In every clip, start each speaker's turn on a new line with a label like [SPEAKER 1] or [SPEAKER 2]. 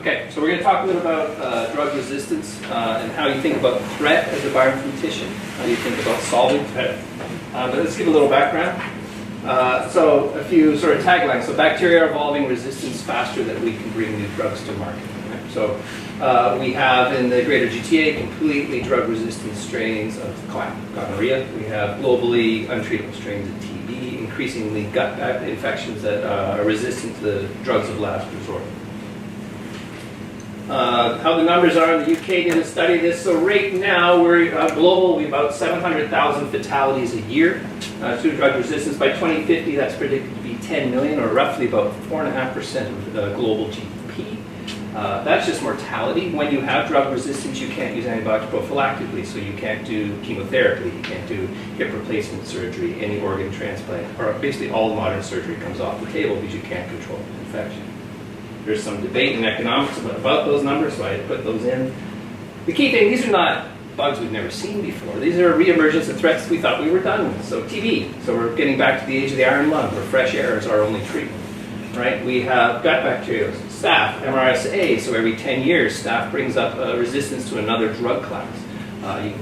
[SPEAKER 1] Okay, so we're going to talk a little about drug resistance and how you think about threat as a bioinformatician, how you think about solving threat. But let's give a little background. So a few sort of taglines. So bacteria are evolving resistance faster than we can bring new drugs to market. Right? So we have in the greater GTA completely drug-resistant strains of gonorrhea. We have globally untreatable strains of TB, increasingly gut infections that are resistant to the drugs of last resort. How the numbers are in the UK didn't study this. So right now we're global. We have about 700,000 fatalities a year to drug resistance. By 2050, that's predicted to be 10 million, or roughly about 4.5% of the global GDP. That's just mortality. When you have drug resistance, you can't use antibiotics prophylactically, so you can't do chemotherapy, you can't do hip replacement surgery, any organ transplant, or basically all modern surgery comes off the table because you can't control the infection. There's some debate in economics about those numbers, so I put those in. The key thing, these are not bugs we've never seen before. These are reemergence of threats we thought we were done with. So TB, so we're getting back to the age of the iron lung, where fresh air is our only treatment. Right? We have gut bacteria, staph, MRSA, so every 10 years staph brings up resistance to another drug class.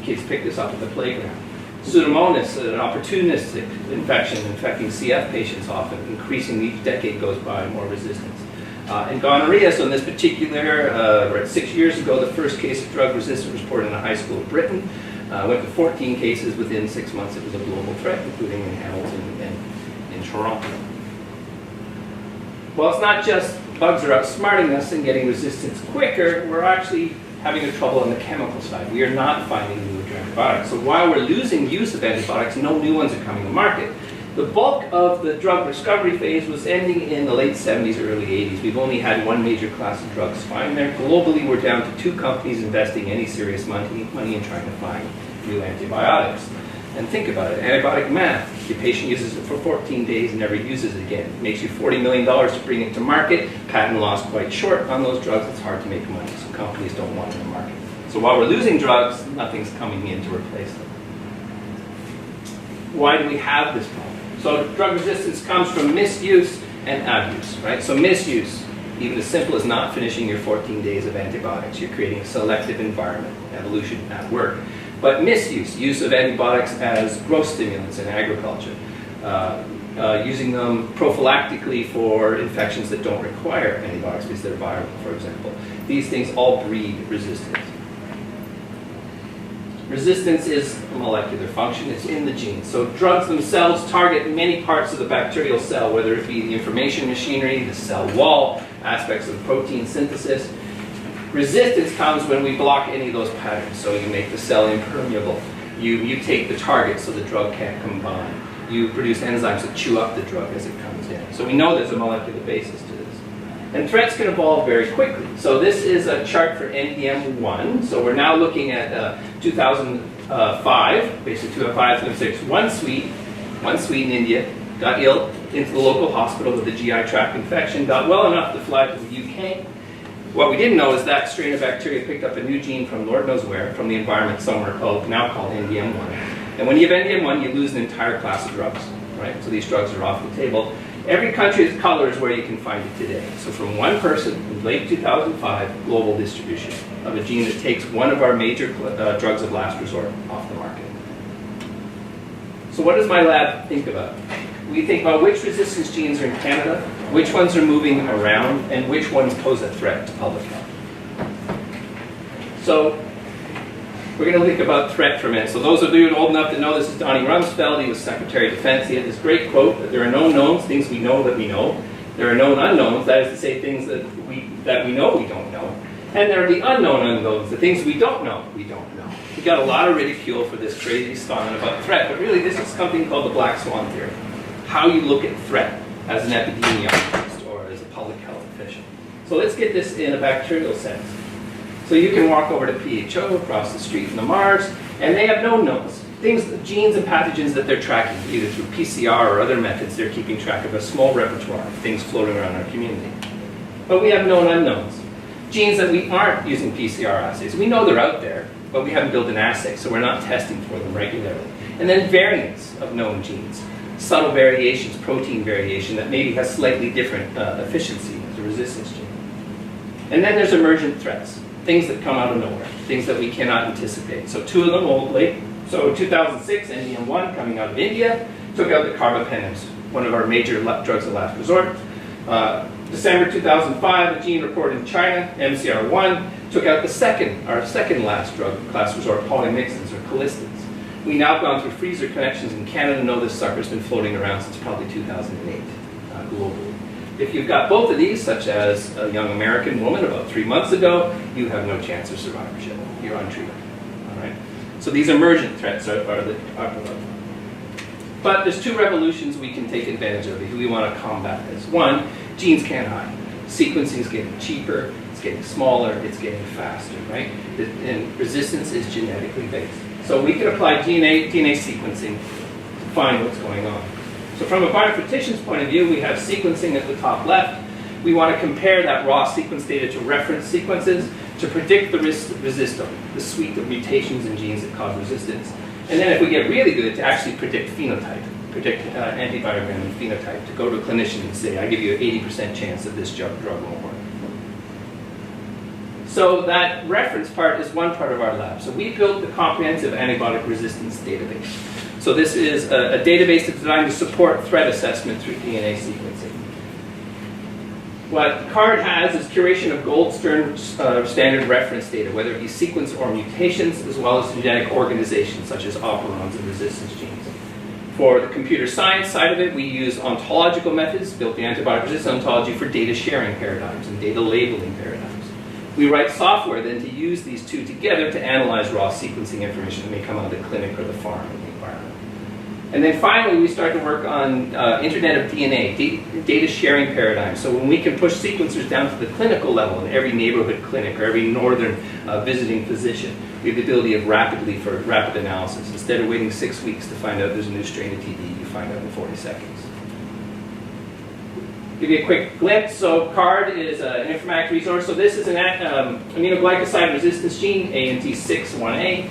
[SPEAKER 1] Kids pick this up at the playground. Pseudomonas, an opportunistic infection infecting CF patients often, increasing each decade goes by, more resistance. And gonorrhea, so in this particular, 6 years ago, the first case of drug resistance was reported in a high school in Britain. Went to 14 cases within 6 months. It was a global threat, including in Hamilton and in Toronto. Well, it's not just bugs are outsmarting us and getting resistance quicker, we're actually having trouble on the chemical side. We are not finding new antibiotics. So while we're losing use of antibiotics, no new ones are coming to market. The bulk of the drug discovery phase was ending in the late 70s, early 80s. We've only had one major class of drugs find there. Globally, we're down to 2 companies investing any serious money in trying to find new antibiotics. And think about it, antibiotic math. Your patient uses it for 14 days and never uses it again. It makes you $40 million to bring it to market. Patent law's quite short on those drugs. It's hard to make money, so companies don't want them to market. So while we're losing drugs, nothing's coming in to replace them. Why do we have this problem? So drug resistance comes from misuse and abuse, right? So misuse, even as simple as not finishing your 14 days of antibiotics. You're creating a selective environment, evolution at work. But misuse, use of antibiotics as growth stimulants in agriculture, using them prophylactically for infections that don't require antibiotics because they're viral, for example. These things all breed resistance. Resistance is a molecular function, it's in the genes. So drugs themselves target many parts of the bacterial cell, whether it be the information machinery, the cell wall, aspects of protein synthesis. Resistance comes when we block any of those patterns. So you make the cell impermeable. You take the target so the drug can't combine. You produce enzymes that chew up the drug as it comes in. So we know there's a molecular basis to this. And threats can evolve very quickly. So this is a chart for NDM1. So we're now looking at 2005, basically 2005, 2006. One Swede in India got ill into the local hospital with a GI tract infection, got well enough to fly to the UK. What we didn't know is that strain of bacteria picked up a new gene from Lord knows where, from the environment somewhere now called NDM1. And when you have NDM1, you lose an entire class of drugs, right? So these drugs are off the table. Every country's color is where you can find it today. So from one person in late 2005, global distribution of a gene that takes one of our major drugs of last resort off the market. So what does my lab think about? We think about which resistance genes are in Canada, which ones are moving around, and which ones pose a threat to public health. So we're going to think about threat for a minute. So those of you old enough to know, this is Donnie Rumsfeld. He was Secretary of Defense. He had this great quote that there are known knowns, things we know that we know. There are known unknowns, that is to say things that we know we don't know. And there are the unknown unknowns, the things we don't know we don't know. He got a lot of ridicule for this crazy statement about threat, but really this is something called the black swan theory. How you look at threat as an epidemiologist or as a public health official. So let's get this in a bacterial sense. So you can walk over to PHO across the street in the Mars, and they have known knowns. Things, genes and pathogens that they're tracking, either through PCR or other methods, they're keeping track of a small repertoire of things floating around our community. But we have known unknowns. Genes that we aren't using PCR assays. We know they're out there, but we haven't built an assay, so we're not testing for them regularly. And then variants of known genes. Subtle variations, protein variation that maybe has slightly different efficiency as a resistance gene. And then there's emergent threats, things that come out of nowhere, things that we cannot anticipate. So two of them locally. So 2006, NDM1 coming out of India took out the carbapenems, one of our major drugs of last resort. December 2005, a gene reported in China, MCR1, took out our second last drug of last resort, polymyxins or colistins. We now have gone through freezer connections in Canada, know this sucker's been floating around since probably 2008 globally. If you've got both of these, such as a young American woman about 3 months ago, you have no chance of survivorship. You're untreatable. All right? So these emergent threats are but there's two revolutions we can take advantage of if we want to combat this. One, genes can't hide. Sequencing is getting cheaper, it's getting smaller, it's getting faster, right? And resistance is genetically based. So we can apply DNA sequencing to find what's going on. So from a bioinformatician's point of view, we have sequencing at the top left. We want to compare that raw sequence data to reference sequences to predict the resistome, the suite of mutations in genes that cause resistance. And then if we get really good, to actually predict phenotype, predict antibiogram and phenotype, to go to a clinician and say, I give you an 80% chance that this drug won't work. So that reference part is one part of our lab. So we built the comprehensive antibiotic resistance database. So this is a database that's designed to support threat assessment through DNA sequencing. What CARD has is curation of gold standard reference data, whether it be sequence or mutations, as well as genetic organizations such as operons and resistance genes. For the computer science side of it, we use ontological methods, built the antibiotic resistance ontology for data sharing paradigms and data labeling paradigms. We write software then to use these two together to analyze raw sequencing information that may come out of the clinic or the farm in the environment. And then finally, we start to work on Internet of DNA, data sharing paradigms. So when we can push sequencers down to the clinical level in every neighborhood clinic or every northern visiting physician, we have the ability of rapid analysis. Instead of waiting 6 weeks to find out there's a new strain of TB, you find out in 40 seconds. Give you a quick glimpse. So CARD is an informatics resource. So this is an aminoglycoside resistance gene, ANT6-1A.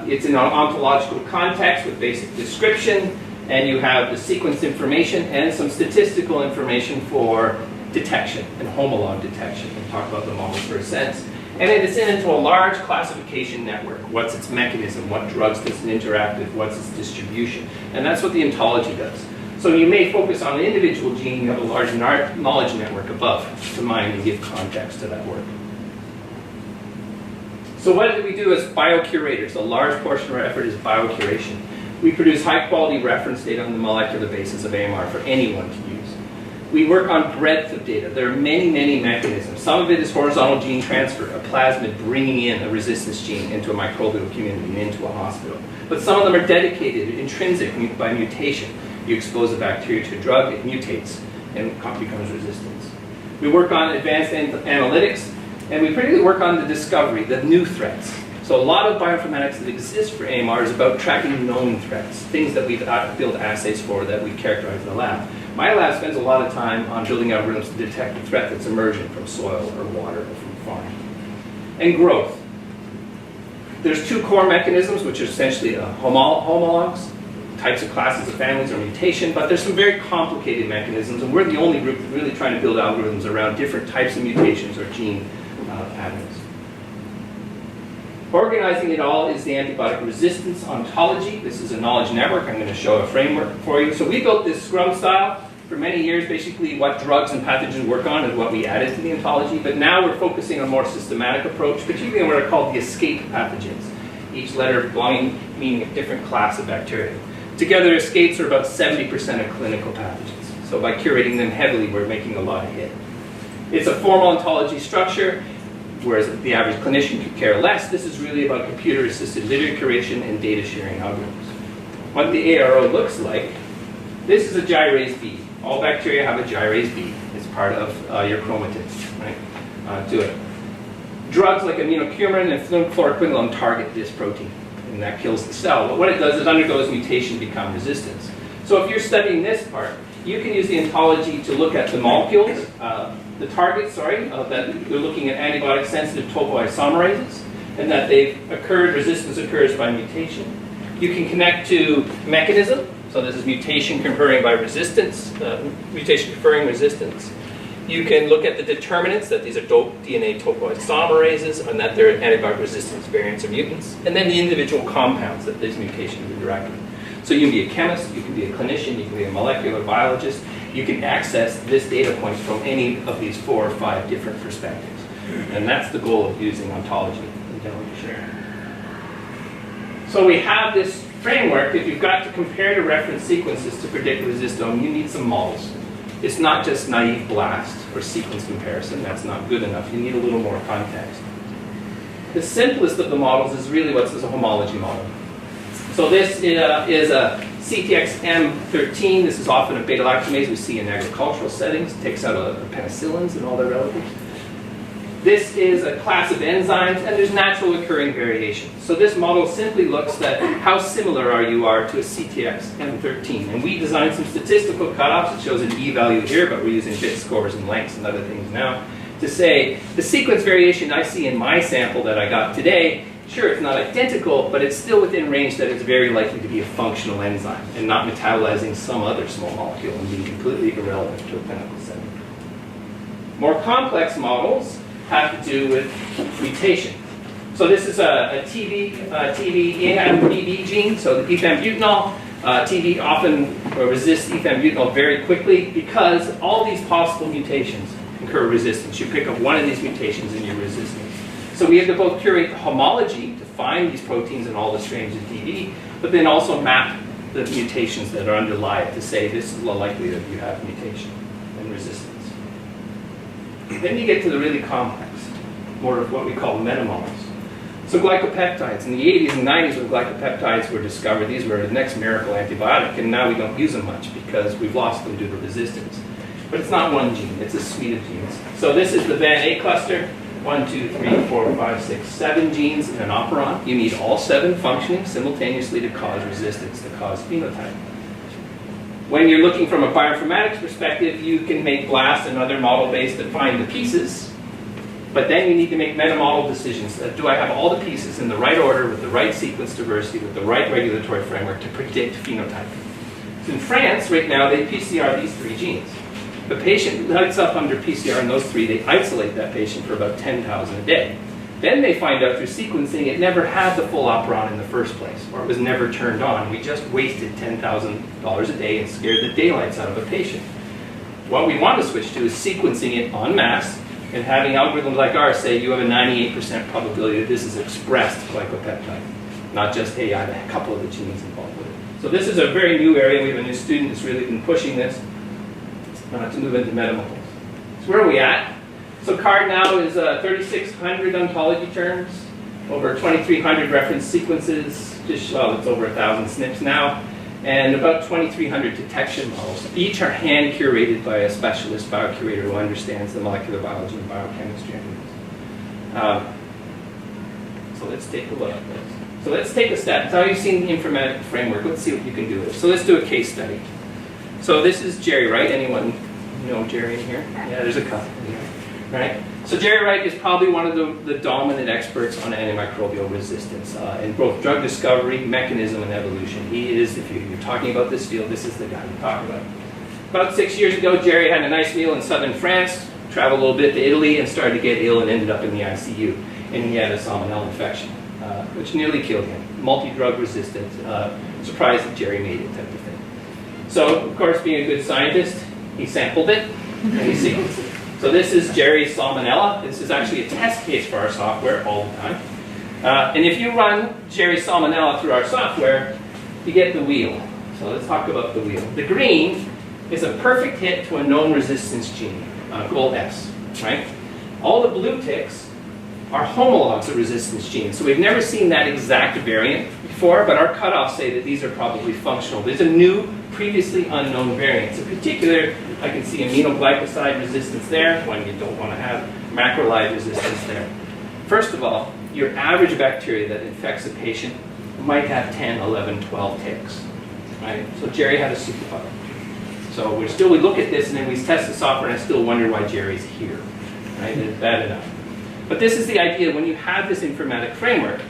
[SPEAKER 1] It's in an ontological context with basic description, and you have the sequence information and some statistical information for detection and homolog detection. We'll talk about them all for a sense. And then it's into a large classification network. What's its mechanism? What drugs does it interact with? What's its distribution? And that's what the ontology does. So you may focus on an individual gene, you have a large knowledge network above to mine and give context to that work. So what do we do as biocurators? A large portion of our effort is biocuration. We produce high-quality reference data on the molecular basis of AMR for anyone to use. We work on breadth of data. There are many, many mechanisms. Some of it is horizontal gene transfer, a plasmid bringing in a resistance gene into a microbial community and into a hospital. But some of them are dedicated, intrinsic, by mutation. You expose a bacteria to a drug, it mutates, and becomes resistant. We work on advanced analytics, and we particularly work on the discovery, the new threats. So a lot of bioinformatics that exists for AMR is about tracking known threats, things that we've built assays for that we characterize in the lab. My lab spends a lot of time on building algorithms to detect a threat that's emerging from soil or water or from farm. And growth. There's two core mechanisms, which are essentially homologs, types of classes of families or mutation, but there's some very complicated mechanisms, and we're the only group that's really trying to build algorithms around different types of mutations or gene patterns. Organizing it all is the antibiotic resistance ontology. This is a knowledge network. I'm going to show a framework for you. So we built this Scrum style for many years. Basically, what drugs and pathogens work on is what we added to the ontology. But now we're focusing on a more systematic approach, particularly on what are called the escape pathogens. Each letter meaning a different class of bacteria. Together, escapes are about 70% of clinical pathogens. So by curating them heavily, we're making a lot of hit. It's a formal ontology structure, whereas the average clinician could care less. This is really about computer-assisted literature curation and data sharing algorithms. What the ARO looks like, this is a gyrase B. All bacteria have a gyrase B. It's part of your chromatin, right? To it. Drugs like immunocumarin and fluoroquinolone target this protein, and that kills the cell. But what it does is undergoes mutation to become resistance. So if you're studying this part, you can use the ontology to look at the molecules, the targets, that you're looking at antibiotic-sensitive topoisomerases, and that resistance occurs by mutation. You can connect to mechanism, so this is mutation conferring by resistance, mutation conferring resistance. You can look at the determinants, that these are DNA topoisomerases, and that they're antibiotic resistance variants or mutants, and then the individual compounds that these mutations are directed. So you can be a chemist, you can be a clinician, you can be a molecular biologist. You can access this data point from any of these 4 or 5 different perspectives. And that's the goal of using ontology in Genomics. So we have this framework. If you've got to compare the reference sequences to predict resistome, you need some models. It's not just naive blast or sequence comparison. That's not good enough. You need a little more context. The simplest of the models is really what's a homology model. So this is a CTX-M13. This is often a beta-lactamase we see in agricultural settings. It takes out the penicillins and all their relatives. This is a class of enzymes, and there's natural occurring variation. So this model simply looks at how similar you are to a CTX-M13. And we designed some statistical cutoffs. It shows an E-value here, but we're using bit scores and lengths and other things now to say the sequence variation I see in my sample that I got today, sure, it's not identical, but it's still within range that it's very likely to be a functional enzyme and not metabolizing some other small molecule and being completely irrelevant to a clinical setting. More complex models have to do with mutation. So this is a TB EMBB gene, so the ethambutol. TB often resists ethambutol very quickly because all these possible mutations incur resistance. You pick up one of these mutations and you're resistant. So we have to both curate the homology to find these proteins in all the strains of TB, but then also map the mutations that are underlie it to say this is the likelihood you have mutation and resistance. Then you get to the really complex, more of what we call metamoments. So glycopeptides, in the 80s and 90s when glycopeptides were discovered, these were the next miracle antibiotic, and now we don't use them much because we've lost them due to resistance. But it's not one gene, it's a suite of genes. So this is the VAN-A cluster, 1, 2, 3, 4, 5, 6, 7 genes in an operon. You need all 7 functioning simultaneously to cause resistance, to cause phenotype. When you're looking from a bioinformatics perspective, you can make BLAST and other model-based that find the pieces, but then you need to make meta-model decisions. Do I have all the pieces in the right order, with the right sequence diversity, with the right regulatory framework to predict phenotype? So in France, right now, they PCR these 3 genes. The patient lights up under PCR in those 3, they isolate that patient for about 10,000 a day. Then they find out through sequencing it never had the full operon in the first place, or it was never turned on. We just wasted $10,000 a day and scared the daylights out of a patient. What we want to switch to is sequencing it en masse and having algorithms like ours say you have a 98% probability that this is expressed glycopeptide, not just, hey, I have a couple of the genes involved with it. So this is a very new area. We have a new student that's really been pushing this to move into metamodels. So where are we at? So CARD now is 3,600 ontology terms, over 2,300 reference sequences, it's over 1,000 SNPs now, and about 2,300 detection models. Each are hand curated by a specialist biocurator who understands the molecular biology and biochemistry. So let's take a look at this. So let's take a step. Now you've seen the informatic framework. Let's see what you can do with it. So let's do a case study. So this is Jerry Wright. Anyone know Jerry in here? Yeah, there's a couple in here. Right? So Jerry Wright is probably one of the dominant experts on antimicrobial resistance in both drug discovery, mechanism, and evolution. He is, if you're talking about this field, this is the guy to talk about. About 6 years ago, Jerry had a nice meal in southern France, traveled a little bit to Italy, and started to get ill and ended up in the ICU. And he had a Salmonella infection, which nearly killed him. Multi-drug resistant, surprised that Jerry made it type of thing. So, of course, being a good scientist, he sampled it, and he sequenced it. So this is Jerry's Salmonella. This is actually a test case for our software all the time. And if you run Jerry's Salmonella through our software, you get the wheel. So let's talk about the wheel. The green is a perfect hit to a known resistance gene, goal S, right? All the blue ticks are homologs of resistance genes. So we've never seen that exact variant before, but our cutoffs say that these are probably functional. There's a new, previously unknown variant. In particular, I can see aminoglycoside resistance there, one you don't want to have, macrolide resistance there. First of all, your average bacteria that infects a patient might have 10, 11, 12 ticks. Right? So Jerry had a superbug. So we look at this and then we test the software and I still wonder why Jerry's here. Right? It's bad enough. But this is the idea. When you have this informatic framework,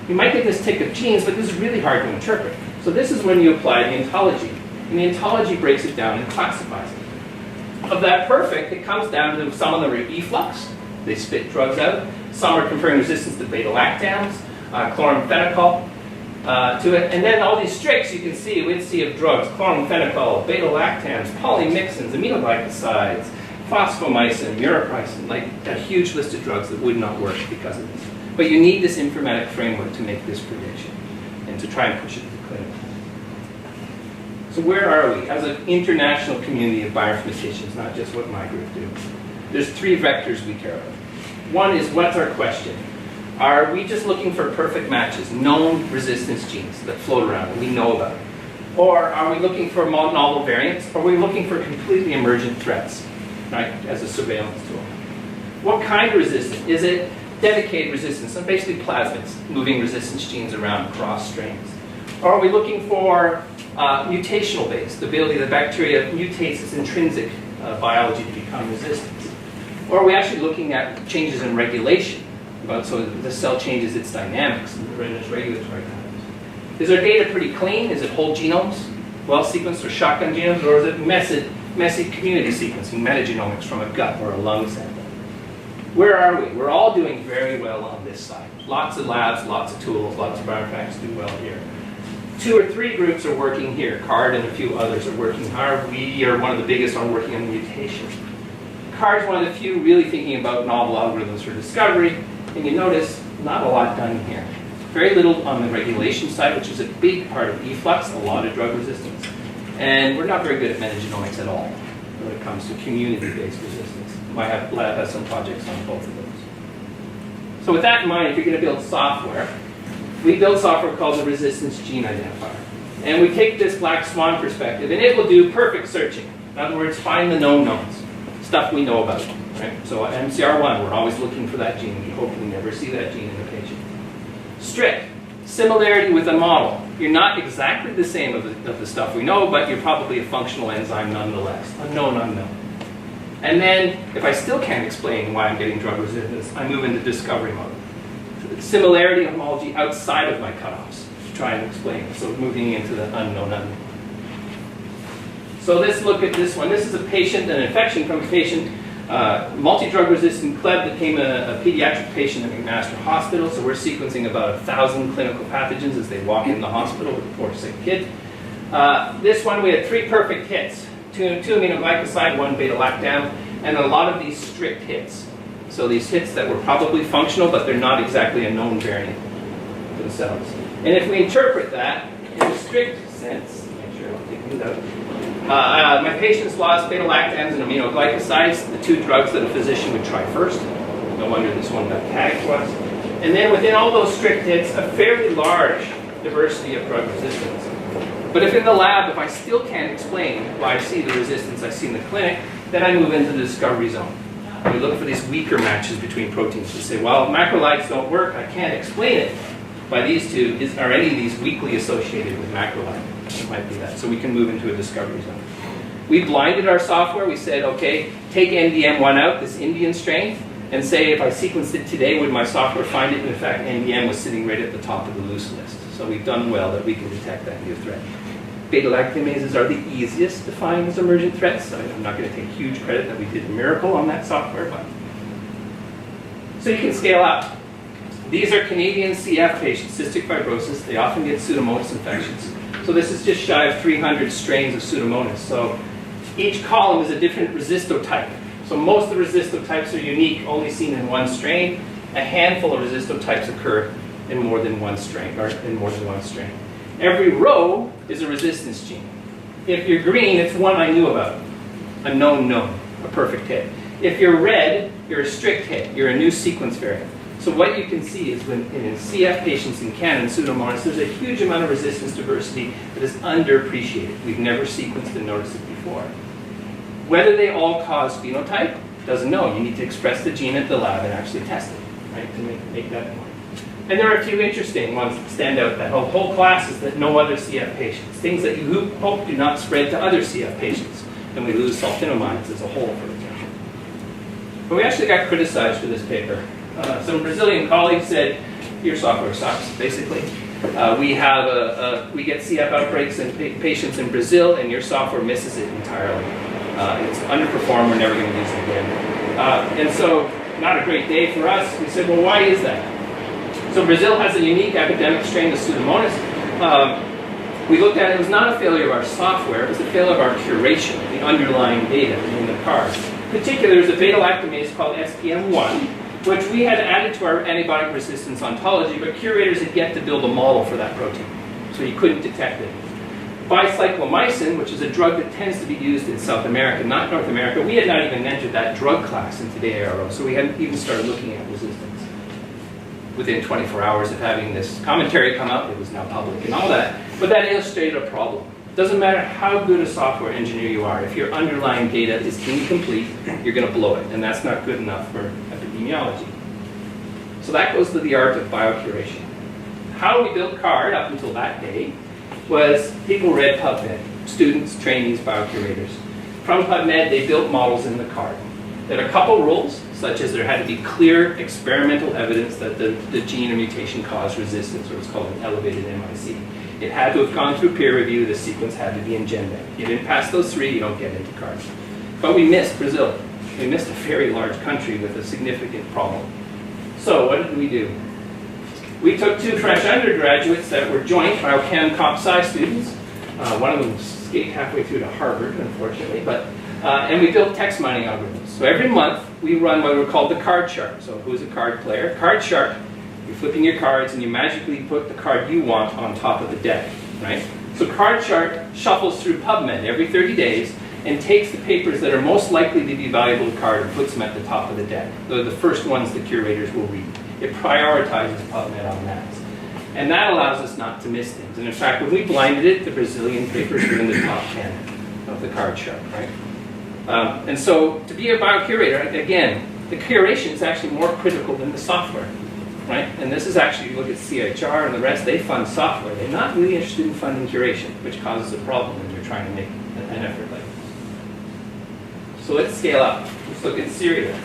[SPEAKER 1] you might get this tick of genes, but this is really hard to interpret. So this is when you apply the ontology. And the ontology breaks it down and classifies it. of that perfect, it comes down to some of them are efflux. They spit drugs out. Some are conferring resistance to beta-lactams, chloramphenicol to it. And then all these stricts you can see, we'd see of drugs, chloramphenicol, beta-lactams, polymyxins, aminoglycosides, phosphomycin, muripricin, like a huge list of drugs that would not work because of this. But you need this informatic framework to make this prediction and to try and push it to the clinic. So where are we as an international community of bioinformaticians, not just what my group do? There's 3 vectors we care about. One is, what's our question? Are we just looking for perfect matches, known resistance genes that float around that we know about? Or are we looking for novel variants? Or are we looking for completely emergent threats, right, as a surveillance tool? What kind of resistance? Is it dedicated resistance? So basically plasmids, moving resistance genes around across strains. Or are we looking for mutational based, the ability of the bacteria mutates its intrinsic biology to become resistant? Or are we actually looking at changes in regulation? So the cell changes its dynamics and its regulatory patterns. Is our data pretty clean? Is it whole genomes, well sequenced, or shotgun genomes? Or is it messy community sequencing, metagenomics from a gut or a lung sample? Where are we? We're all doing very well on this side. Lots of labs, lots of tools, lots of bioinformatics do well here. 2 or 3 groups are working here. CARD and a few others are working hard. We are one of the biggest on working on mutations. CARD is one of the few really thinking about novel algorithms for discovery. And you notice not a lot done here. Very little on the regulation side, which is a big part of efflux, a lot of drug resistance. And we're not very good at metagenomics at all when it comes to community-based resistance. My lab has some projects on both of those. So with that in mind, if you're going to build software, we build software called the Resistance Gene Identifier. And we take this black swan perspective, and it will do perfect searching. In other words, find the known knowns, stuff we know about. Right? So at MCR1, we're always looking for that gene. We hopefully never see that gene in a patient. Strict, similarity with a model. You're not exactly the same of the stuff we know, but you're probably a functional enzyme nonetheless. Unknown, unknown. And then, if I still can't explain why I'm getting drug resistance, I move into discovery mode. Similarity of homology outside of my cutoffs to try and explain it. So moving into the unknown unknown. So let's look at this one. This is a patient, an infection from a patient, multi-drug resistant CLEB that became a pediatric patient at McMaster Hospital. So we're sequencing about 1,000 clinical pathogens as they walk in the hospital with a poor sick kid. This one we had 3 perfect hits. 2 aminoglycoside, 1 beta-lactam, and a lot of these strict hits. So these hits that were probably functional, but they're not exactly a known variant themselves. And if we interpret that in a strict sense, make sure I don't take these out. My patients lost beta-lactams and aminoglycosides, the 2 drugs that a physician would try first. No wonder this one got tagged to us. And then within all those strict hits, a fairly large diversity of drug resistance. But if in the lab, if I still can't explain why I see the resistance I see in the clinic, then I move into the discovery zone. We look for these weaker matches between proteins. We say, well, macrolides don't work. I can't explain it by these 2. Are any of these weakly associated with macrolide? It might be that. So we can move into a discovery zone. We blinded our software. We said, okay, take NDM1 out, this Indian strain, and say if I sequenced it today, would my software find it? And in fact, NDM was sitting right at the top of the loose list. So we've done well that we can detect that new threat. Beta-lactamases are the easiest to find as emergent threats. So I'm not going to take huge credit that we did a miracle on that software, but so you can scale up. These are Canadian CF patients, cystic fibrosis. They often get Pseudomonas infections. So this is just shy of 300 strains of Pseudomonas. So each column is a different resistotype. So most of the resistotypes are unique, only seen in one strain. A handful of resistotypes occur in more than one strain, or in more than one strain. Every row is a resistance gene. If you're green, it's one I knew about, a known, a perfect hit. If you're red, you're a strict hit. You're a new sequence variant. So what you can see is when in CF patients in Canon Pseudomonas, there's a huge amount of resistance diversity that is underappreciated. We've never sequenced and noticed it before. Whether they all cause phenotype, doesn't know. You need to express the gene at the lab and actually test it, right, to make that point. And there are a few interesting ones that stand out. That whole class is that no other CF patients. Things that you hope do not spread to other CF patients. And we lose sulfonamides as a whole, for example. But we actually got criticized for this paper. Some Brazilian colleagues said, your software sucks, basically. We get CF outbreaks in patients in Brazil, and your software misses it entirely. It's underperformed, we're never going to use it again. And so, not a great day for us. We said, well, why is that? So Brazil has a unique epidemic strain of Pseudomonas. We looked at it, it was not a failure of our software, it was a failure of our curation, the underlying data in the cards. In particular, there's a beta-lactamase called SPM1, which we had added to our antibiotic resistance ontology, but curators had yet to build a model for that protein, so you couldn't detect it. Bicyclomycin, which is a drug that tends to be used in South America, not North America, we had not even entered that drug class into the ARO, so we hadn't even started looking at resistance. Within 24 hours of having this commentary come out, it was now public and all that, but that illustrated a problem. It doesn't matter how good a software engineer you are, if your underlying data is incomplete, you're going to blow it, and that's not good enough for epidemiology. So that goes to the art of biocuration. How we built CARD up until that day was people read PubMed, students, trainees, biocurators. From PubMed, they built models in the CARD. There are a couple rules, such as there had to be clear experimental evidence that the gene or mutation caused resistance, or what's called an elevated MIC. It had to have gone through peer review, the sequence had to be in GenBank. You didn't pass those three, you don't get into CARD. But we missed Brazil. We missed a very large country with a significant problem. So what did we do? We took two fresh undergraduates that were joint biochem comp sci students. One of them escaped halfway through to Harvard, unfortunately, and we built text mining algorithms. So every month we run what were called the card shark. So who's a card player? Card shark, you're flipping your cards and you magically put the card you want on top of the deck, right? So card shark shuffles through PubMed every 30 days and takes the papers that are most likely to be valuable to CARD and puts them at the top of the deck. They're the first ones the curators will read. It prioritizes PubMed on that. And that allows us not to miss things. And in fact, when we blinded it, the Brazilian papers were in the top 10 of the card shark, right? And so to be a biocurator, again, the curation is actually more critical than the software, right? And this is actually, you look at CHR and the rest, they fund software. They're not really interested in funding curation, which causes a problem when you're trying to make an effort like this. So let's scale up. Let's look at Syria,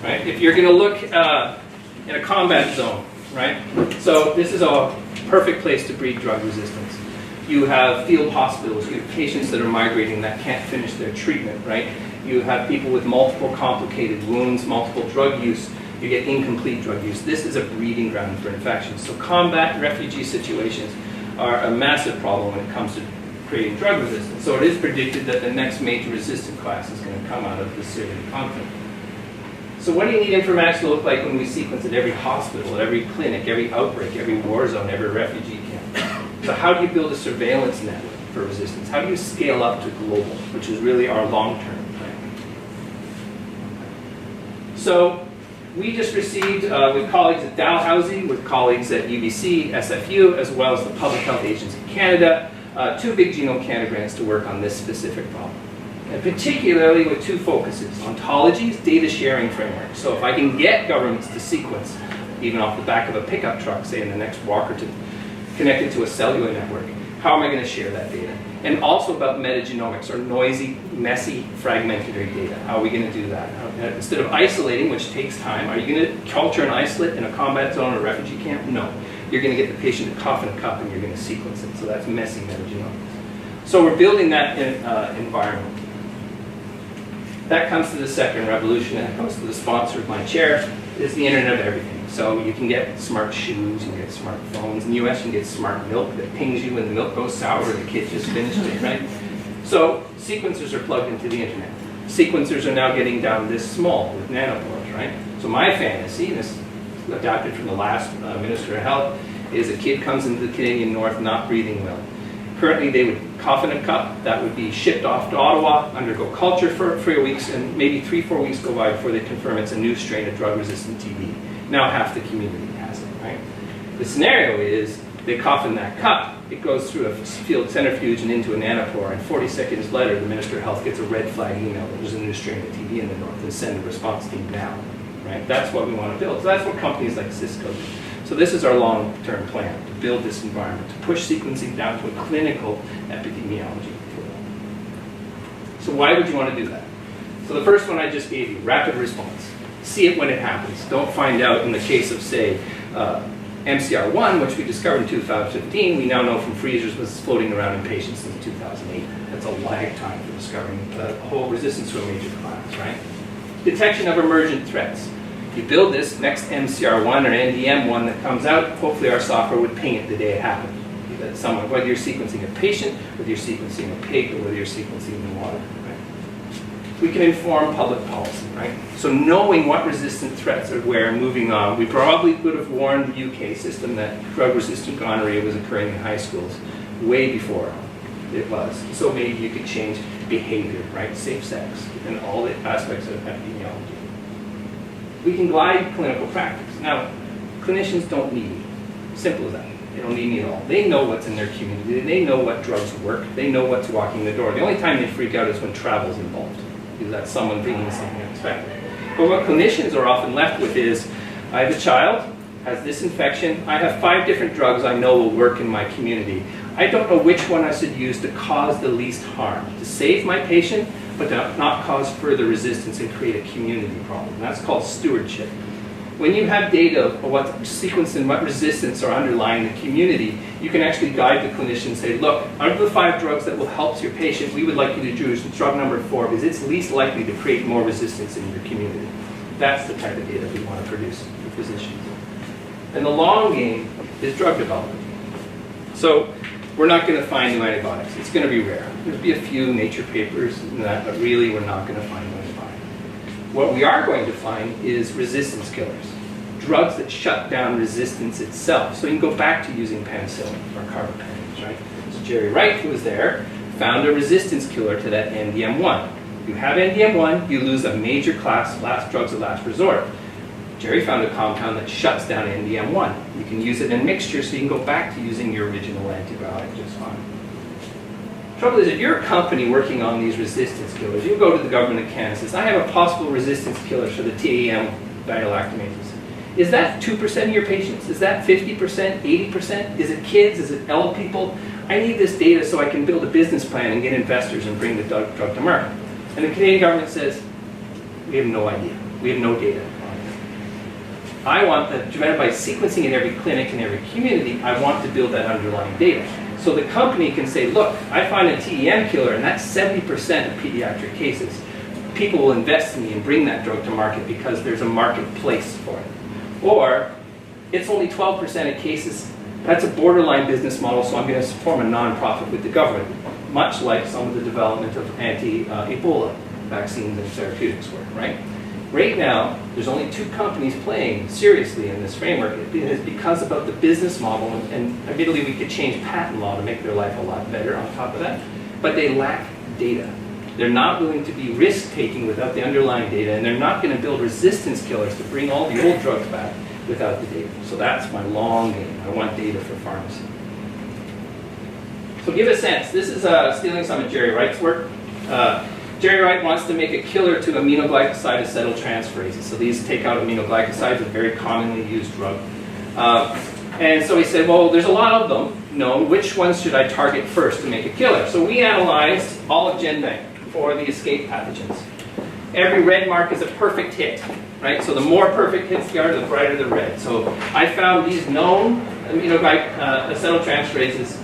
[SPEAKER 1] right? If you're going to look in a combat zone, right? So this is a perfect place to breed drug resistance. You have field hospitals, you have patients that are migrating that can't finish their treatment, right? You have people with multiple complicated wounds, multiple drug use, you get incomplete drug use. This is a breeding ground for infections. So combat refugee situations are a massive problem when it comes to creating drug resistance. So it is predicted that the next major resistant class is going to come out of the Syrian conflict. So what do you need informatics to look like when we sequence at every hospital, every clinic, every outbreak, every war zone, every refugee camp? So how do you build a surveillance network for resistance? How do you scale up to global, which is really our long-term plan? So we just received, with colleagues at Dalhousie, with colleagues at UBC, SFU, as well as the Public Health Agency of Canada, 2 big genome Canada grants to work on this specific problem. And particularly with 2 focuses, ontologies, data sharing framework. So if I can get governments to sequence, even off the back of a pickup truck, say in the next walk or two, connected to a cellular network, how am I going to share that data? And also about metagenomics, or noisy, messy, fragmentary data. How are we going to do that? Instead of isolating, which takes time, are you going to culture an isolate in a combat zone or a refugee camp? No. You're going to get the patient to cough in a cup and you're going to sequence it. So that's messy metagenomics. So we're building that environment. That comes to the second revolution, and that comes to the sponsor of my chair, is the Internet of Everything. So you can get smart shoes, you can get smart phones. In the US, you can get smart milk that pings you when the milk goes sour or the kid just finished it, right? So sequencers are plugged into the internet. Sequencers are now getting down this small with nanopores, right? So my fantasy, and this is adapted from the last Minister of Health, is a kid comes into the Canadian North not breathing well. Currently, they would cough in a cup, that would be shipped off to Ottawa, undergo culture for 3 weeks, and maybe 3-4 weeks go by before they confirm it's a new strain of drug-resistant TB. Now half the community has it, right? The scenario is they cough in that cup, it goes through a field centrifuge and into a nanopore, and 40 seconds later, the Minister of Health gets a red flag email that there's a new strain of TB in the north and send a response team now, right? That's what we want to build. So that's what companies like Cisco do. So this is our long-term plan, to build this environment, to push sequencing down to a clinical epidemiology. So why would you want to do that? So the first one I just gave you, rapid response. See it when it happens. Don't find out in the case of, say, MCR1, which we discovered in 2015, we now know from freezers was floating around in patients since 2008. That's a lag time for discovering the whole resistance to a major class, right? Detection of emergent threats. You build this next MCR1 or NDM1 that comes out, hopefully our software would ping it the day it happened. That someone, whether you're sequencing a patient, whether you're sequencing a pig, or whether you're sequencing the water, right? We can inform public policy, right? So knowing what resistant threats are where, moving on, we probably would have warned the UK system that drug-resistant gonorrhea was occurring in high schools way before it was. So maybe you could change behavior, right? Safe sex, and all the aspects of epidemiology. We can guide clinical practice. Now, clinicians don't need me. Simple as that. They don't need me at all. They know what's in their community. They know what drugs work. They know what's walking the door. The only time they freak out is when travel's involved, because that's someone bringing something unexpected. But what clinicians are often left with is, I have a child, has this infection. I have 5 different drugs I know will work in my community. I don't know which one I should use to cause the least harm, to save my patient, but to not cause further resistance and create a community problem. That's called stewardship. When you have data of what sequence and what resistance are underlying the community, you can actually guide the clinician and say, look, out of the 5 drugs that will help your patient, we would like you to choose drug number 4 because it's least likely to create more resistance in your community. That's the type of data we want to produce for physicians. And the long game is drug development. So we're not going to find new antibiotics. It's going to be rare. There'll be a few Nature papers and that, but really we're not going to find new antibiotics. What we are going to find is resistance killers. Drugs that shut down resistance itself. So you can go back to using penicillin or carbapenems, right? So Jerry Wright, who was there, found a resistance killer to that NDM1. You have NDM1, you lose a major class, drugs of last resort. Jerry found a compound that shuts down NDM1. You can use it in mixture, so you can go back to using your original antibiotic just fine. Trouble is, if you're a company working on these resistance killers, you go to the government of Canada and says, I have a possible resistance killer for the TAM dialactamases. Is that 2% of your patients? Is that 50%, 80%? Is it kids? Is it elderly people? I need this data so I can build a business plan and get investors and bring the drug to market. And the Canadian government says, we have no idea. We have no data on it. I want that, by sequencing in every clinic and every community, I want to build that underlying data. So the company can say, look, I find a TEM killer, and that's 70% of pediatric cases. People will invest in me and bring that drug to market because there's a marketplace for it. Or, it's only 12% of cases. That's a borderline business model, so I'm going to form a nonprofit with the government, much like some of the development of anti-Ebola vaccines and therapeutics work, right? Right now, there's only 2 companies playing seriously in this framework. It is because about the business model, and admittedly we could change patent law to make their life a lot better on top of that, but they lack data. They're not willing to be risk-taking without the underlying data, and they're not going to build resistance killers to bring all the old drugs back without the data. So that's my long game. I want data for pharmacy. So give a sense. This is stealing some of Jerry Wright's work. Jerry Wright wants to make a killer to aminoglycoside acetyltransferases. So these take out aminoglycosides, a very commonly used drug. And so he said, well, there's a lot of them known. Which ones should I target first to make a killer? So we analyzed all of GenBank for the escape pathogens. Every red mark is a perfect hit, right? So the more perfect hits they are, the brighter the red. So I found these known acetyltransferases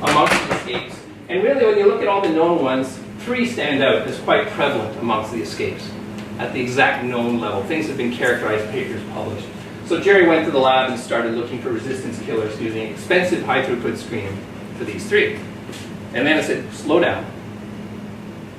[SPEAKER 1] amongst the escapes. And really, when you look at all the known ones, 3 stand out as quite prevalent amongst the escapes at the exact known level. Things have been characterized, papers published. So Jerry went to the lab and started looking for resistance killers using expensive high-throughput screening for these 3. And then I said, slow down.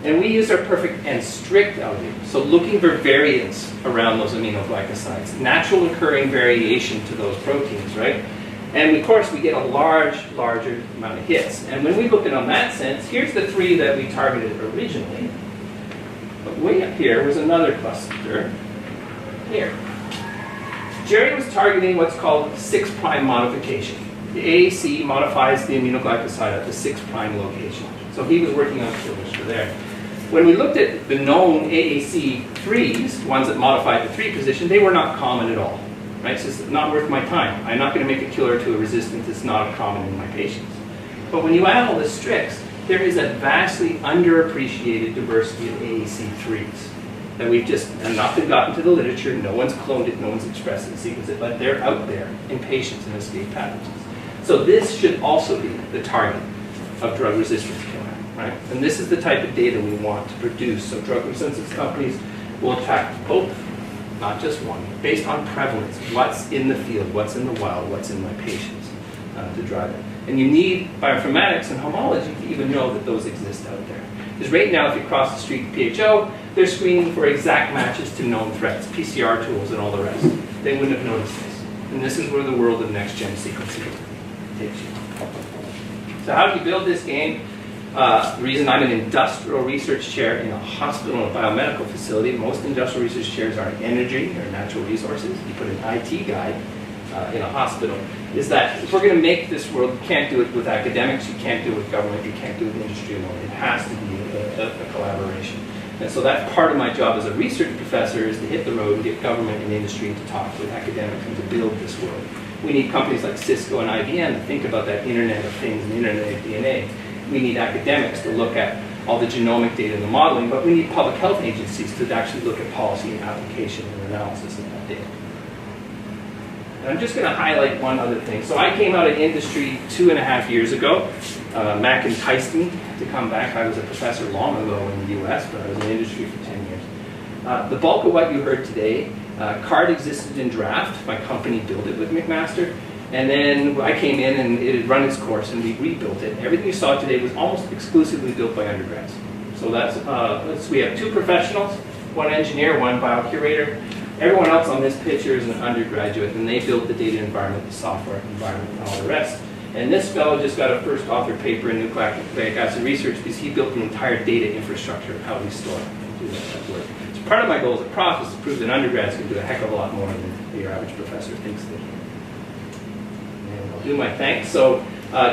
[SPEAKER 1] And we used our perfect and strict algorithm. So looking for variants around those aminoglycosides, natural occurring variation to those proteins, right? And of course, we get a larger amount of hits. And when we look at it on that sense, here's the 3 that we targeted originally. But way up here was another cluster here. Jerry was targeting what's called 6' modification. The AAC modifies the aminoglycoside at the 6' location. So he was working on killers for there. When we looked at the known AAC 3s, ones that modified the 3 position, they were not common at all. Right? So it's not worth my time. I'm not going to make a killer to a resistance that's not common in my patients. But when you add all the stricts, there is a vastly underappreciated diversity of AAC3s. that we've just not been gotten to the literature. No one's cloned it, no one's expressed it, sequenced it, but they're out there in patients and escape pathogens. So this should also be the target of drug resistance killer, right? And this is the type of data we want to produce. So drug resistance companies will attack both, not just one, based on prevalence. What's in the field, what's in the wild, what's in my patients to drive it. And you need bioinformatics and homology to even know that those exist out there. Because right now, if you cross the street to PHO, they're screening for exact matches to known threats, PCR tools and all the rest. They wouldn't have noticed this. And this is where the world of next-gen sequencing takes you. So how do you build this game? The reason I'm an industrial research chair in a hospital and a biomedical facility, most industrial research chairs are energy or natural resources. You put an IT guy in a hospital, is that if we're going to make this world, you can't do it with academics, you can't do it with government, you can't do it with industry alone. It has to be a collaboration. And so that's part of my job as a research professor, is to hit the road and get government and industry to talk with academics and to build this world. We need companies like Cisco and IBM to think about that Internet of Things and Internet of DNA. We need academics to look at all the genomic data and the modeling, but we need public health agencies to actually look at policy and application and analysis of that data. And I'm just going to highlight one other thing. So I came out of industry 2.5 years ago. Mac enticed me to come back. I was a professor long ago in the US, but I was in industry for 10 years. The bulk of what you heard today, CARD existed in draft. My company built it with McMaster. And then I came in and it had run its course and we rebuilt it. Everything you saw today was almost exclusively built by undergrads. So that's, we have 2 professionals, 1 engineer, 1 biocurator. Everyone else on this picture is an undergraduate, and they built the data environment, the software environment, and all the rest. And this fellow just got a first author paper in nucleic acid research because he built the entire data infrastructure of how we store and do that work. So part of my goal as a prof is to prove that undergrads can do a heck of a lot more than your average professor thinks they can. And I'll do my thanks. So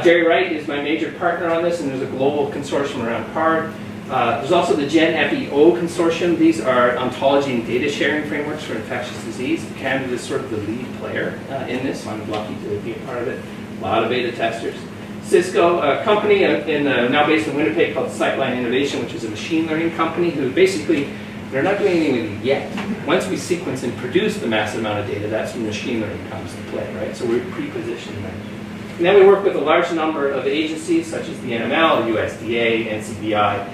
[SPEAKER 1] Jerry Wright is my major partner on this, and there's a global consortium around CARD. There's also the GenEpi-O consortium. These are ontology and data sharing frameworks for infectious disease. Canada is sort of the lead player in this. I'm lucky to be a part of it. A lot of beta testers. Cisco, a company now based in Winnipeg called Sightline Innovation, which is a machine learning company who basically, they're not doing anything with it yet. Once we sequence and produce the massive amount of data, that's when machine learning comes to play, right? So we're pre-positioned there. And then we work with a large number of agencies such as the NML, USDA, NCBI,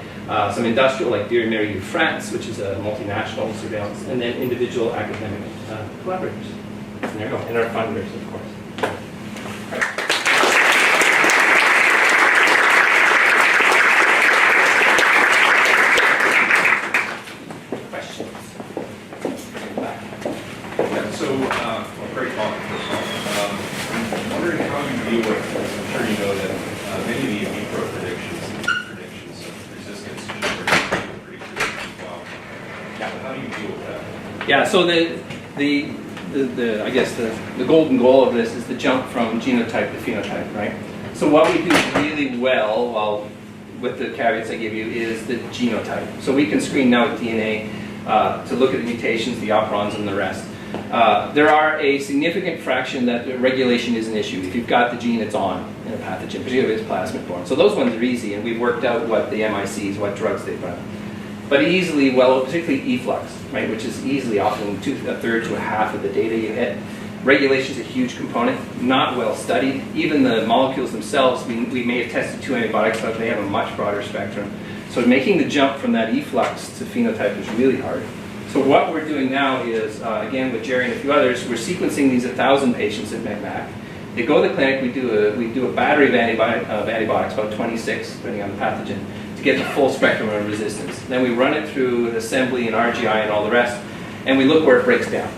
[SPEAKER 1] some industrial like Bioinformatics France, which is a multinational surveillance, and then individual academic collaborators. And there you go, and our funders, of course. Questions?
[SPEAKER 2] Yeah, so, great talk, first of all. I'm wondering how you deal with, I'm sure you know that many of the in vitro predictions of resistance to pretty well. Yeah, how do you deal with that?
[SPEAKER 1] Yeah, so I guess the golden goal of this is the jump from genotype to phenotype, right? So what we do really well, with the caveats I give you, is the genotype. So we can screen now with DNA to look at the mutations, the operons, and the rest. There are a significant fraction that the regulation is an issue. If you've got the gene, it's on in a pathogen, particularly if it's plasmid-borne. So those ones are easy, and we've worked out what the MICs, what drugs they've run. But easily, particularly efflux, right, which is easily often a third to a half of the data you hit. Regulation is a huge component, not well studied. Even the molecules themselves, we may have tested 2 antibiotics, but they have a much broader spectrum. So making the jump from that efflux to phenotype is really hard. So what we're doing now is, again with Jerry and a few others, we're sequencing these 1,000 patients at McMac. They go to the clinic, we do a battery of antibiotics, about 26, depending on the pathogen, to get the full spectrum of resistance. Then we run it through assembly and RGI and all the rest, and we look where it breaks down.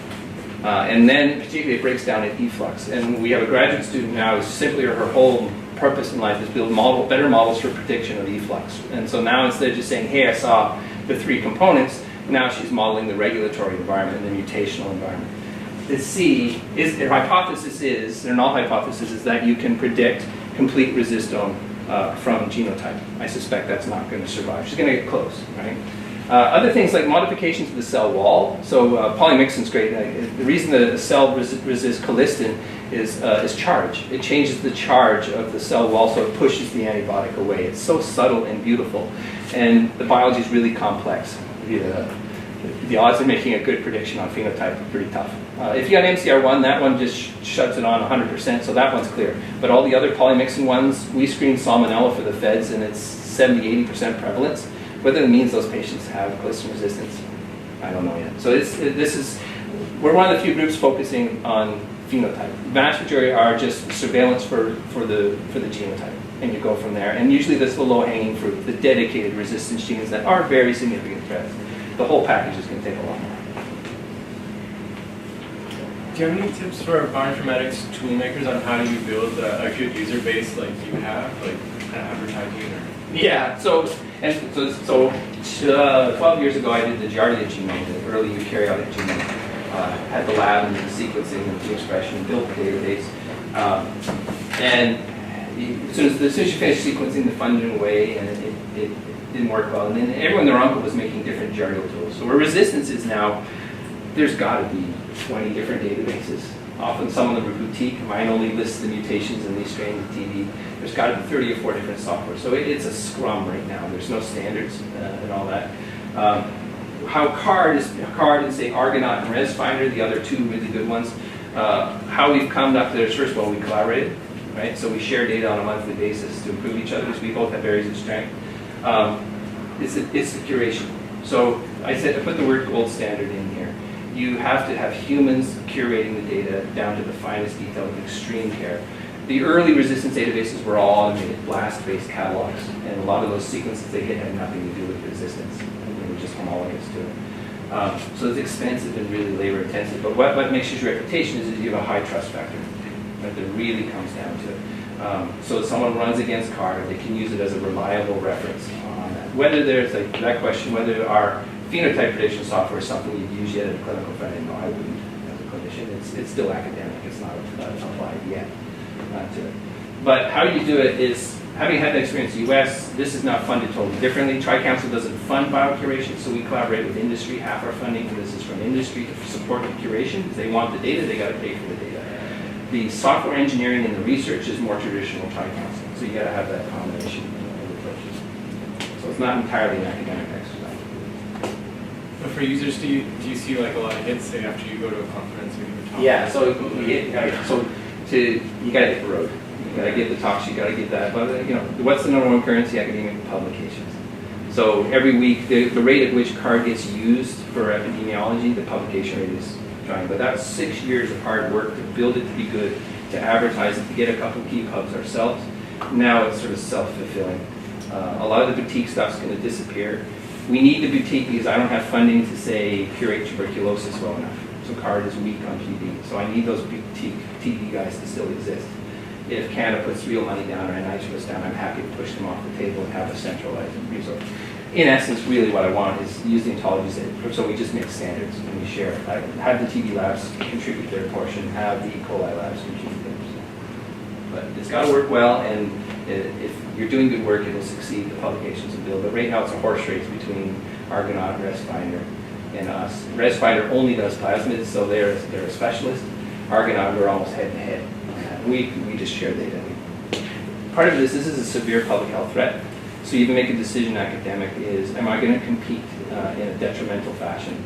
[SPEAKER 1] And then particularly it breaks down at efflux. And we have a graduate student now who's simply her whole purpose in life is build better models for prediction of efflux. And so now instead of just saying, hey, I saw the 3 components, now she's modeling the regulatory environment and the mutational environment. Her hypothesis is, their null hypothesis is that you can predict complete resistome from genotype. I suspect that's not going to survive. She's going to get close, right? Other things like modifications to the cell wall. So polymyxin's great. The reason the cell resists colistin is charge. It changes the charge of the cell wall so it pushes the antibiotic away. It's so subtle and beautiful. And the biology is really complex. the odds of making a good prediction on phenotype are pretty tough. If you got MCR1, that one just shuts it on 100%, so that one's clear. But all the other polymyxin ones, we screen Salmonella for the feds, and it's 70-80% prevalence. Whether it means those patients have glycerin resistance, I don't know yet. So we're one of the few groups focusing on phenotype. The vast majority are just surveillance for the genotype, and you go from there. And usually this is the low-hanging fruit, the dedicated resistance genes that are very significant threats. The whole package is going to take a lot more.
[SPEAKER 3] Do you have any tips for bioinformatics toolmakers on how do you build a good user base like you have, like advertising or?
[SPEAKER 1] Yeah, so 12 years ago I did the Giardia genome, the early eukaryotic genome. Had the lab and the sequencing and the expression, built the database. And as soon as you finish sequencing, the funding went away and it didn't work well. And then everyone and their uncle was making different Giardia tools. So where resistance is now, there's got to be 20 different databases. Often some of them are boutique. Mine only lists the mutations in these strains of TB. There's got to be 30 or 40 different software. So it's a scrum right now. There's no standards and all that. How CARD and say Argonaut and ResFinder, the other two really good ones. How we've come up to this, first of all, we collaborated, right? So we share data on a monthly basis to improve each other because we both have areas of strength. It's the curation. So I put the word gold standard in here. You have to have humans curating the data down to the finest detail with extreme care. The early resistance databases were all automated, blast-based catalogs, and a lot of those sequences they hit had nothing to do with resistance. They were just homologous to it. So it's expensive and really labor-intensive. But what makes your reputation is you have a high trust factor that really comes down to it. So if someone runs against CARD, they can use it as a reliable reference on that. Whether there's that question, whether our phenotype prediction software is something you'd use yet at a clinical setting, no, I wouldn't as a clinician. It's still academic. It's not applied yet to it. But how you do it is, having had that experience in the US, this is not funded totally differently. Tri-Council doesn't fund BioCuration, so we collaborate with industry. Half our funding for this is from industry to support the curation. If they want the data, they got to pay for the data. The software engineering and the research is more traditional Tri-Council, so you got to have that combination of approaches. So it's not entirely an academic exercise.
[SPEAKER 3] But for users, do you see like a lot of hits, say, after you go to a conference or you give a talk?
[SPEAKER 1] Yeah, so you got to hit the road. You got to get the talks, you got to get that. But what's the number one currency? Academic publications. So every week, the rate at which CARD gets used for epidemiology, the publication rate is trying. But that's 6 years of hard work to build it to be good, to advertise it, to get a couple of key pubs ourselves. Now it's sort of self-fulfilling. A lot of the boutique stuff's going to disappear. We need the boutique because I don't have funding to, say, curate tuberculosis well enough. So CARD is weak on TB. So I need those boutique TB guys to still exist. If Canada puts real money down or NIH puts down, I'm happy to push them off the table and have a centralized resource. In essence, really what I want is use the ontologies, so we just make standards and we share. Have the TB labs contribute their portion, have the E. coli labs contribute theirs. But it's got to work well, and if you're doing good work, it'll succeed. The publications will build. But right now, it's a horse race between Argonaut, ResFinder, and us. ResFinder only does plasmids, so they're a specialist. Argonaut, we're almost head-to-head. We just share data. Part of this is a severe public health threat. So you can make a decision, academic, is, am I going to compete in a detrimental fashion?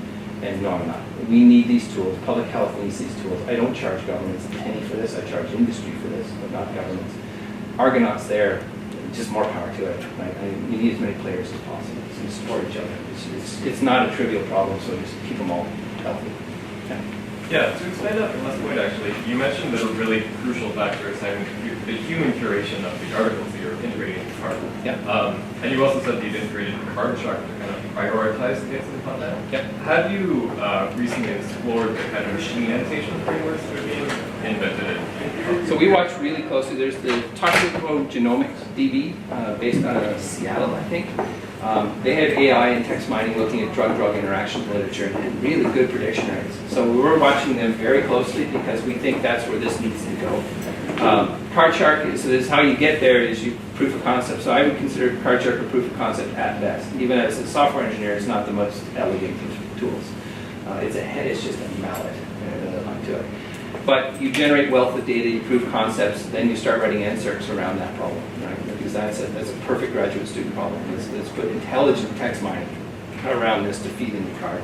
[SPEAKER 1] And no, I'm not. We need these tools. Public health needs these tools. I don't charge governments a penny for this. I charge industry for this, but not governments. Argonaut's there, just more power to it. You need as many players as possible. So you support each other. It's not a trivial problem, so just keep them all healthy.
[SPEAKER 4] Yeah, to expand that from last point, actually, you mentioned that a really crucial factor is having the human curation of the articles that you're integrating into CARD.
[SPEAKER 1] Yeah.
[SPEAKER 4] And you also said you've integrated CARD chart to kind of prioritize against the content.
[SPEAKER 1] Yeah.
[SPEAKER 4] Have you recently explored the kind of machine annotation frameworks that are being invented?
[SPEAKER 1] So we watch really closely. There's the Genomics DB based out of Seattle, I think. They have AI and text mining looking at drug-drug interaction literature and had really good prediction rates. So we're watching them very closely because we think that's where this needs to go. CardShark, so this is how you get there is you proof of concept. So I would consider CardShark a proof of concept at best. Even as a software engineer, it's not the most elegant of tools. It's just a mallet onto it. But you generate wealth of data, you prove concepts, then you start writing answers around that problem, right? Because that's a perfect graduate student problem. Let's put intelligent text mining around this to feed into CARD.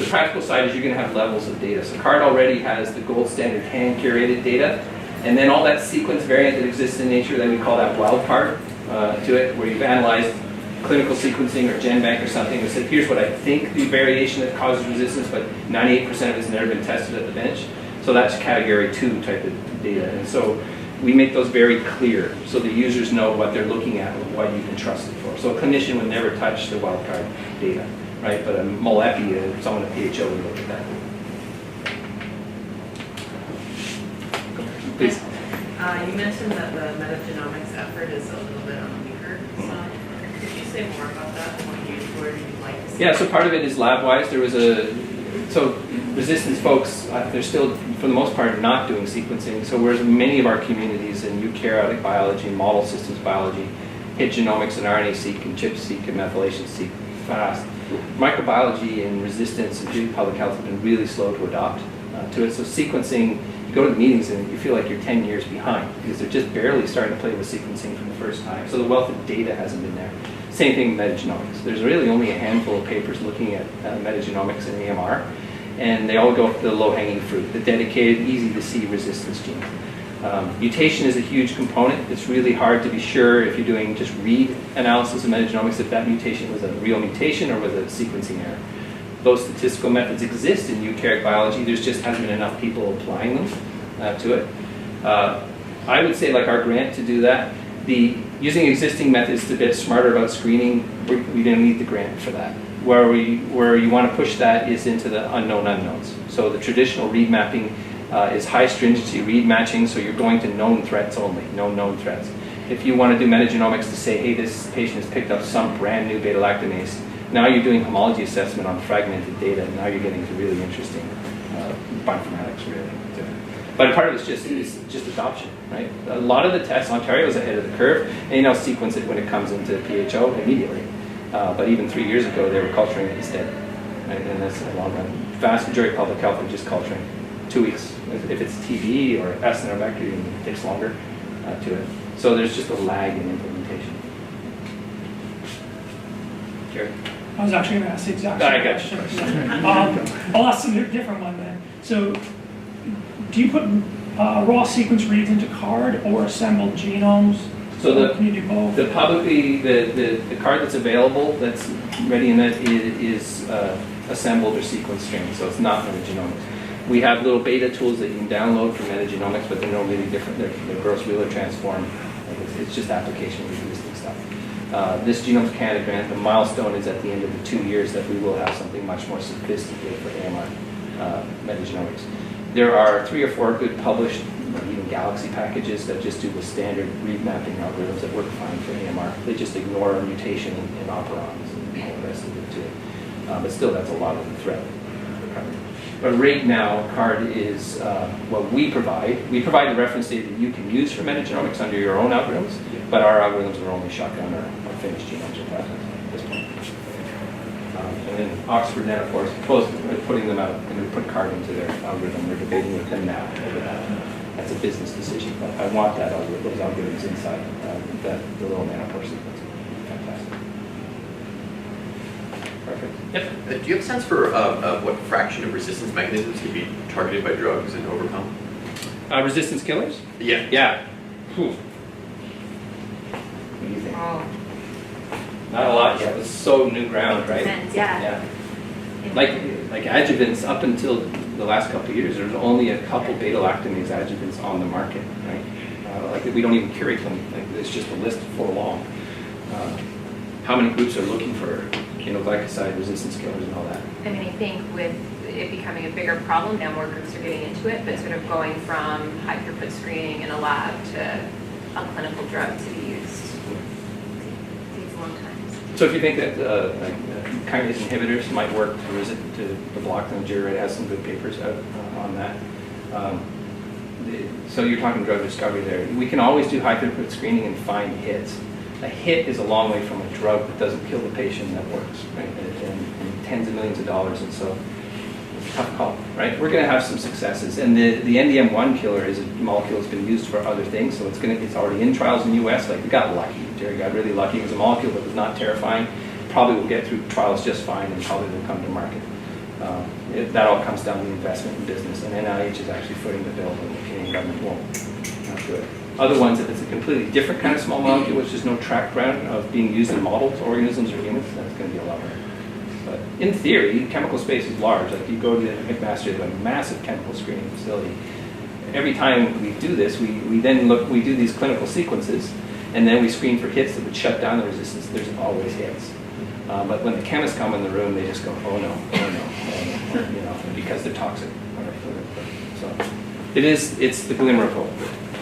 [SPEAKER 1] The practical side is you're going to have levels of data. So CARD already has the gold standard hand-curated data, and then all that sequence variant that exists in nature, then we call that wild card to it, where you've analyzed clinical sequencing or GenBank or something and said, here's what I think the variation that causes resistance, but 98% of it has never been tested at the bench. So that's category 2 type of data. And so we make those very clear so the users know what they're looking at and what you can trust it for. So a clinician would never touch the wildcard data, right? But a MolEpi, someone at PHO would look at that. Please.
[SPEAKER 5] You mentioned that the metagenomics effort is a little bit on the weaker side. Could you say more about that and what you'd like to see?
[SPEAKER 1] Yeah, so part of it is lab-wise. There was so resistance folks, they're still, for the most part, not doing sequencing. So whereas many of our communities in eukaryotic biology, model systems biology, hit genomics and RNA-seq and ChIP-seq and methylation-seq fast, microbiology and resistance and public health have been really slow to adopt to it. So sequencing, you go to the meetings and you feel like you're 10 years behind because they're just barely starting to play with sequencing for the first time. So the wealth of data hasn't been there. Same thing with metagenomics. There's really only a handful of papers looking at metagenomics and AMR, and they all go for the low-hanging fruit, the dedicated, easy-to-see resistance genes. Mutation is a huge component. It's really hard to be sure if you're doing just read analysis of metagenomics if that mutation was a real mutation or was a sequencing error. Those statistical methods exist in eukaryotic biology. There's just hasn't been enough people applying them to it. I would say, like our grant to do that, using existing methods to get smarter about screening, we didn't need the grant for that. Where you want to push that is into the unknown unknowns. So the traditional read mapping is high stringency read matching, so you're going to known threats only, no known threats. If you want to do metagenomics to say, hey, this patient has picked up some brand new beta-lactamase, now you're doing homology assessment on fragmented data, and now you're getting to really interesting bioinformatics, really. But part of it's just adoption, right? A lot of the tests, Ontario is ahead of the curve, and you now sequence it when it comes into PHO immediately. But even 3 years ago, they were culturing it instead, right? And that's a long run. Vast majority of public health are just culturing. 2 weeks. If it's TB or S enterobacter, it takes longer to it. So there's just a lag in implementation. Jerry?
[SPEAKER 6] I was actually going to ask the exact
[SPEAKER 1] I
[SPEAKER 6] same
[SPEAKER 1] got you.
[SPEAKER 6] question. I'll ask a different one then. So, do you put raw sequence reads into CARD or assembled genomes?
[SPEAKER 1] So
[SPEAKER 6] can you do both?
[SPEAKER 1] the card that's available that's ready in that is assembled or sequenced strains, so it's not metagenomics. We have little beta tools that you can download for metagenomics, but they're no really different. They're gross Wheeler transform. It's just application of existing stuff. This Genomes Canada grant, the milestone is at the end of the 2 years that we will have something much more sophisticated for AMR metagenomics. There are 3 or 4 good published, even Galaxy packages that just do the standard read mapping algorithms that work fine for AMR. They just ignore a mutation in operons and all the rest of it too. But still, that's a lot of the threat. But right now, CARD is what we provide. We provide the reference data that you can use for metagenomics under your own algorithms, but our algorithms are only shotgun or finished genomes or plasmids at this point. And then Oxford Net, of course, putting them out, and we put CARD into their algorithm. We're debating with them now over that. That's a business decision, but I want that those algorithms inside the little nano person. That's fantastic. Perfect. Yep.
[SPEAKER 7] Do you have a sense for what fraction of resistance mechanisms can be targeted by drugs and overcome?
[SPEAKER 1] Resistance killers?
[SPEAKER 7] Yeah.
[SPEAKER 1] Yeah. Whew. What do you think?
[SPEAKER 5] Oh,
[SPEAKER 1] Not a lot yet. It's so new ground, right?
[SPEAKER 5] depends, yeah.
[SPEAKER 1] Yeah. Like adjuvants, up until the last couple of years, there's only a couple beta-lactamase adjuvants on the market, right? Like we don't even curate them. Like it's just a list for long. How many groups are looking for glycoside resistance killers and all that?
[SPEAKER 8] I mean, I think with it becoming a bigger problem, now more groups are getting into it, but sort of going from high throughput screening in a lab to a clinical drug to be used takes a long time.
[SPEAKER 1] So if you think that kinase inhibitors might work to block them, Jerry has some good papers out on that. So you're talking drug discovery there. We can always do high throughput screening and find hits. A hit is a long way from a drug that doesn't kill the patient that works, right? And tens of millions of dollars, and so it's a tough call, right? We're going to have some successes, and the NDM1 killer is a molecule that's been used for other things, so it's already in trials in the U.S. Like we got lucky, Jerry got really lucky. It was a molecule that was not terrifying. Probably will get through trials just fine, and probably will come to market. That all comes down to investment in business, and NIH is actually footing the bill, and the Canadian government won't not do it. Other ones, if it's a completely different kind of small molecule, which there's no track record of being used in models, organisms, or humans, then it's going to be a lot harder. But in theory, chemical space is large. Like you go to McMaster, they have a massive chemical screening facility. Every time we do this, we do these clinical sequences, and then we screen for hits that would shut down the resistance. There's always hits. But when the chemists come in the room, they just go, oh no, you know, because they're toxic. So it's the glimmer of hope,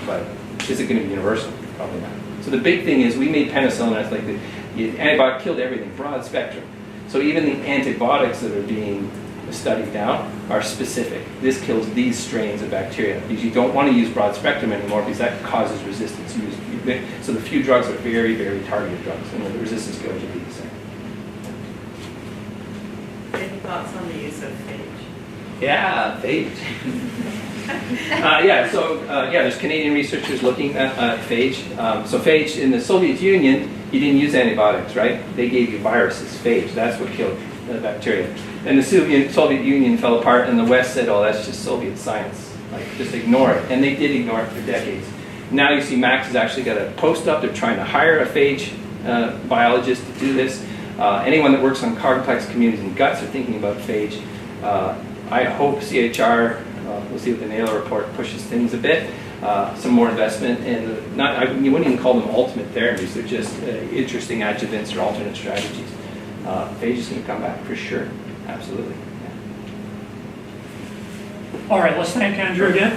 [SPEAKER 1] but is it going to be universal? Probably not. So the big thing is we made penicillin, that's like the antibiotic killed everything, broad spectrum. So even the antibiotics that are being studied now are specific. This kills these strains of bacteria because you don't want to use broad spectrum anymore because that causes resistance. So the few drugs are very, very targeted drugs, and the resistance goes to be the same.
[SPEAKER 5] Any thoughts on the use of phage?
[SPEAKER 1] Yeah, phage. There's Canadian researchers looking at phage. So phage in the Soviet Union, you didn't use antibiotics, right? They gave you viruses, phage. That's what killed the bacteria. And the Soviet Union fell apart, and the West said, "Oh, that's just Soviet science. Like, just ignore it." And they did ignore it for decades. Now you see, Max has actually got a post up. They're trying to hire a phage biologist to do this. Anyone that works on complex communities and guts are thinking about phage. I hope CHR, we'll see what the NAILA report pushes things a bit, some more investment, and you wouldn't even call them ultimate therapies, they're just interesting adjuvants or alternate strategies. Phage is going to come back for sure, absolutely. Yeah.
[SPEAKER 6] All right, let's thank Andrew again.